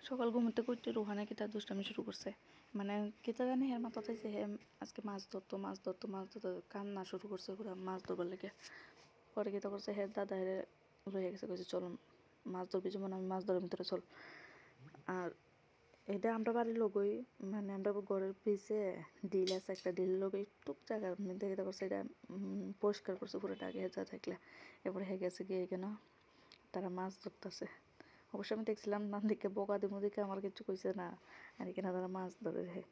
সকাল ঘুমোতে করতে রোহানা কিতা দুষ্টামি শুরু করছে। মানে কিতা জানি হের মাথা চাইছে হে আজকে মাছ ধরতো কান্না শুরু করছে পুরো মাছ ধরবার লেগে। পরে কিতা করছে হের দাদা হেরে লইয়া গেছে, কইছে চল মাছ ধরবি, যেমন আমি মাছ ধরার ভিতরে চল। আর এটা আমরা বাড়ির লোকই, মানে আমরা ঘরের পিছে ডিল আছে, একটা ডিল লোক একটু জায়গার মধ্যে কিতা করছে এটা পরিষ্কার করছে পুরোটা আগে যা থাকলে। এরপরে হে গেছে গিয়ে এখানে তারা মাছ ধরতেছে। অবশ্য আমি দেখছিলাম না দিকে বোকা দিমু দিকে আমার কিছু কইছে না। আর এখানে তারা মাছ ধরে হে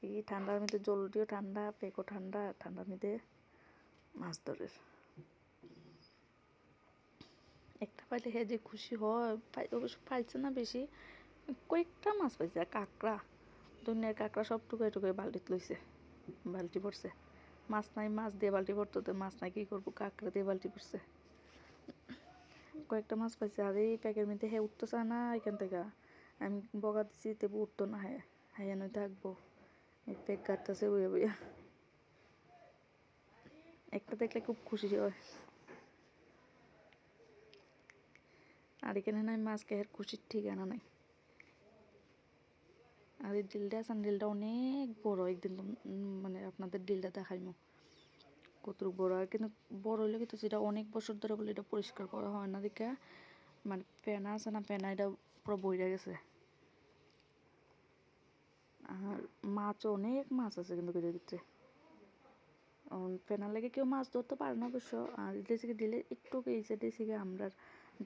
এই ঠান্ডার মধ্যে জলটিও ঠান্ডা, পেকও ঠান্ডা, ঠান্ডার মধ্যে মাছ ধরে একটা পাইলে হে যে খুশি হয়। অবশ্য পাইছে না বেশি, কয়েকটা মাছ পাইছে। আর কাঁকড়া, দুনিয়ার কাঁকড়া সব টুকাই টুকাই বালতিতে লইছে, বালতি পড়ছে। মাছ নাই, মাছ দিয়ে বালতি পড়তো, তো মাছ নাই কী করবো, কাঁকড়া দিয়ে বালতি পড়ছে। কয়েকটা মাছ পাইছে। আর এই প্যাকের মধ্যে হে উঠতে চায় না এখান থেকে। আমি বকা দিচ্ছি তেবু উঠতো না, হ্যাঁ নয় থাকবো। এই প্যাক কাটতেছে বইয়া বইয়া। একটা দেখলে খুব খুশি হয়। আর এখানে নাই মাছ খেয়ে খুশির ঠিকানা নাই। আর এই ডিলটা আছেন, ডিলটা অনেক বড়। একদিন মানে আপনাদের ডিলটা দেখাইমো কতটুকু বড়। আর কিন্তু বড় হইলে কিন্তু সেটা অনেক বছর ধরে বলে এটা পরিষ্কার করা হয় না দেখে, মানে পেনা আছে না, পেনা এটা পুরো বইরা গেছে। আর মাছও অনেক মাছ আছে কিন্তু এটার ভিতরে। পেনার লেগে কেউ মাছ ধরতে পারে না অবশ্য। আর দেশিকে দিলে একটু গেছে, দেশিকে আমরা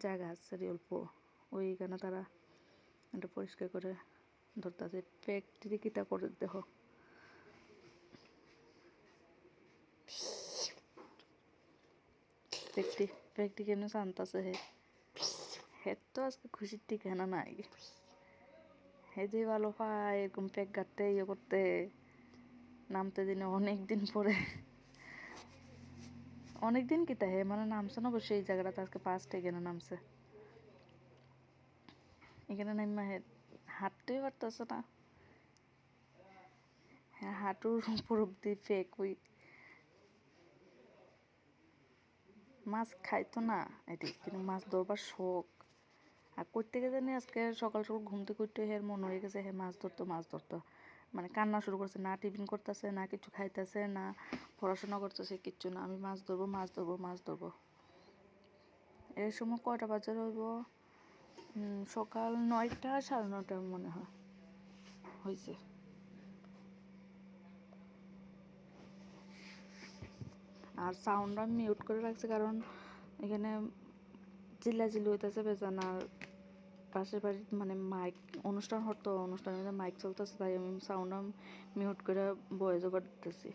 জায়গা আছে অল্প, ওইখানে তারা এটা পরিষ্কার করে ধরতে ফ্যাক্টরি কিতা করে দেখো। ফ্যাক্টরি কেন শান্তাছে হে তো আজকে খুশির ঠিকানা নাই। হে যে ভালো পায় এরকম প্যাক কাটতে ইয়ে করতে, নামতে দিনে অনেক দিন পরে। অনেক দিন কিতা হে মানে নামছে না অবশ্যই এই জায়গাটাতে আজকে ফার্স্ট এখানে নামছে। এখানে নামা হে হাঁটতেই পারতেছে না। হ্যাঁ হাঁটুর উপর অব্দি ফেক। ওই মাছ খাইতো না এটি, কিন্তু মাছ ধরবার শখ। আর করতে গেছে জানি আজকে সকাল সকাল ঘুমতে করতে হের মনে হয়ে গেছে হে মাছ ধরতো। মানে কান্না শুরু করছে, না টিফিন করতেছে, না কিছু খাইতেছে, না পড়াশোনা করতেছে, কিচ্ছু না। আমি মাছ ধরবো, মাছ ধরবো, মাছ ধরবো। এই সময় কয়টা বাজে হইব, সকাল 9টা 9:30 মনে হয় হয়েছে। আর সাউন্ড আমি মিউট করে রাখছি, কারণ এখানে চিল্লাচিল্লি হইতেছে বেজান। আর পাশের বাড়ির মানে মাইক অনুষ্ঠান হতো, অনুষ্ঠানের মাইক চলতেছে, তাই আমি সাউন্ড মিউট করে ভয়েস ওভার দিতেছি।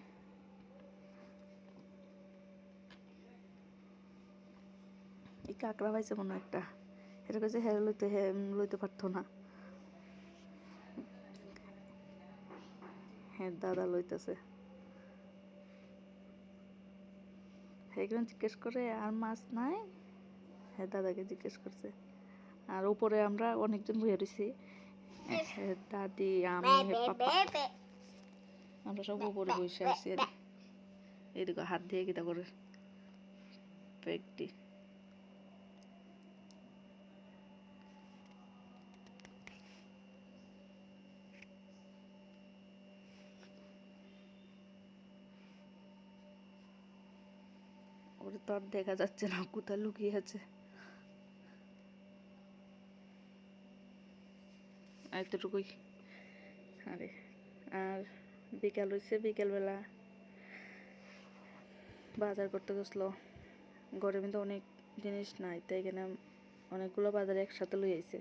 এই কাঁকড়া পাইছে মনে একটা, এটা কাছে হেরে লইতে পারতো না। হ্যাঁ দাদা লইতেছে। একজন জিজ্ঞেস করে আর মাছ নাই, হ্যাঁ দাদাকে জিজ্ঞেস করছে। আর উপরে আমরা অনেকজন বসে রয়েছি, দাদি, আমি, পাপা, আমরা সব উপরে বসে আছি। আর এইদিকে হাত দিয়ে কিতা করে পেকটি। ওটা তো আর দেখা যাচ্ছে না কোথায় লুকিয়ে আছে। এতটুকুই। আরে আর বিকাল হয়েছে, বিকেলবেলা বাজার করতে গেছিলো। ঘরের মধ্যে অনেক জিনিস নাই, তাই এখানে অনেকগুলো বাজার একসাথে লই আইছে।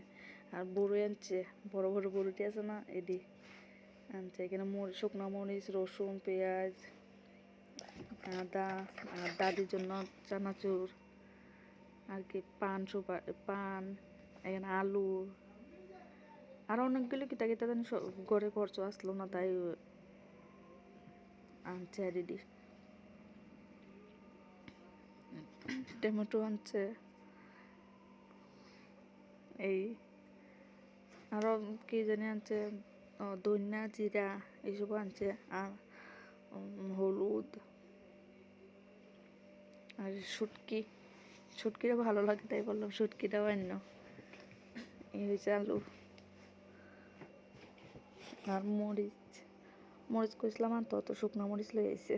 আর বড়ি আনছে, বড় বড় বড়িটি আছে না, এডি আনছে। এখানে শুকনো মরিচ, রসুন, পেঁয়াজ, আদা, আর দাদির জন্য চানাচুর, আর কি পান, এখানে আলু, আর অনেকগুলো কিতা কিতা জানি ঘরে খরচ আসলো না, তাই আনছে। আর এডি টমেটো আনছে, এই আরো কি জানি আনছে, ধনিয়া, জিরা এইসব আনছে। আর হলুদ, আর শুটকিটা ভালো লাগে তাই বললাম শুটকিটাও আন্য। এই হয়েছে আলু। আর মরিচ মরিচ কইছিলাম আনতে, অত শুকনো মরিচ লই আইছে।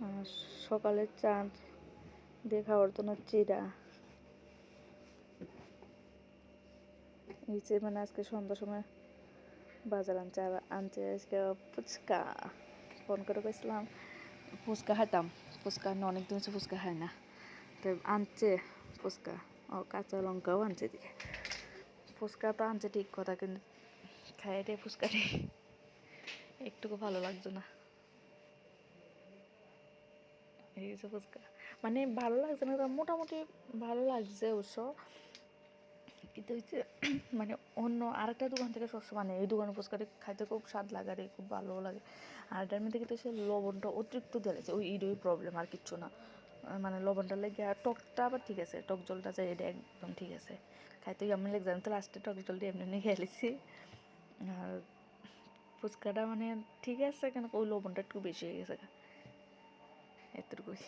আর সকালে চা দিয়ে খাওয়ার জন্য চিড়া নিচে, মানে আজকে সন্ধ্যার সময় বাজার আনছে। আর আনছে আজকে ফুচকা। ফোন করে কইছিলাম ফুচকা খাইতাম, ফুচকা অনেক দিন হচ্ছে ফুচকা খাই না, তো আনছে ফুচকা। ও কাঁচা লঙ্কাও আনছে দিকে। ফুচকা তো আনছে ঠিক কথা, কিন্তু খাইতে ফুচকাটি একটুকু ভালো লাগতো না। এই হচ্ছে ফুচকা, মানে ভালো লাগছে না, মোটামুটি ভালো লাগছে অবশ্য, কিন্তু হচ্ছে মানে অন্য আরেকটা দোকান থেকে সবসময়, মানে এই দোকানের ফুচকাটি খাইতে খুব স্বাদ লাগে আর খুব ভালো লাগে। আর এটার মধ্যে কিন্তু সে লবণটা অতিরিক্ত দিয়েছে, ওই ইডোই প্রবলেম, আর কিচ্ছু না। মানে লবণটা লেগে, আর টকটা আবার ঠিক আছে, টক জলটা যায় এটা একদম ঠিক আছে। খাইতে আমি লেগে তো লাস্টে টক জলটা এমনি খেয়ে লিছি। আর ফুচকাটা মানে ঠিক আছে, কেন ওই লবণটা একটু বেশি হয়ে গেছে, এতটুকুই।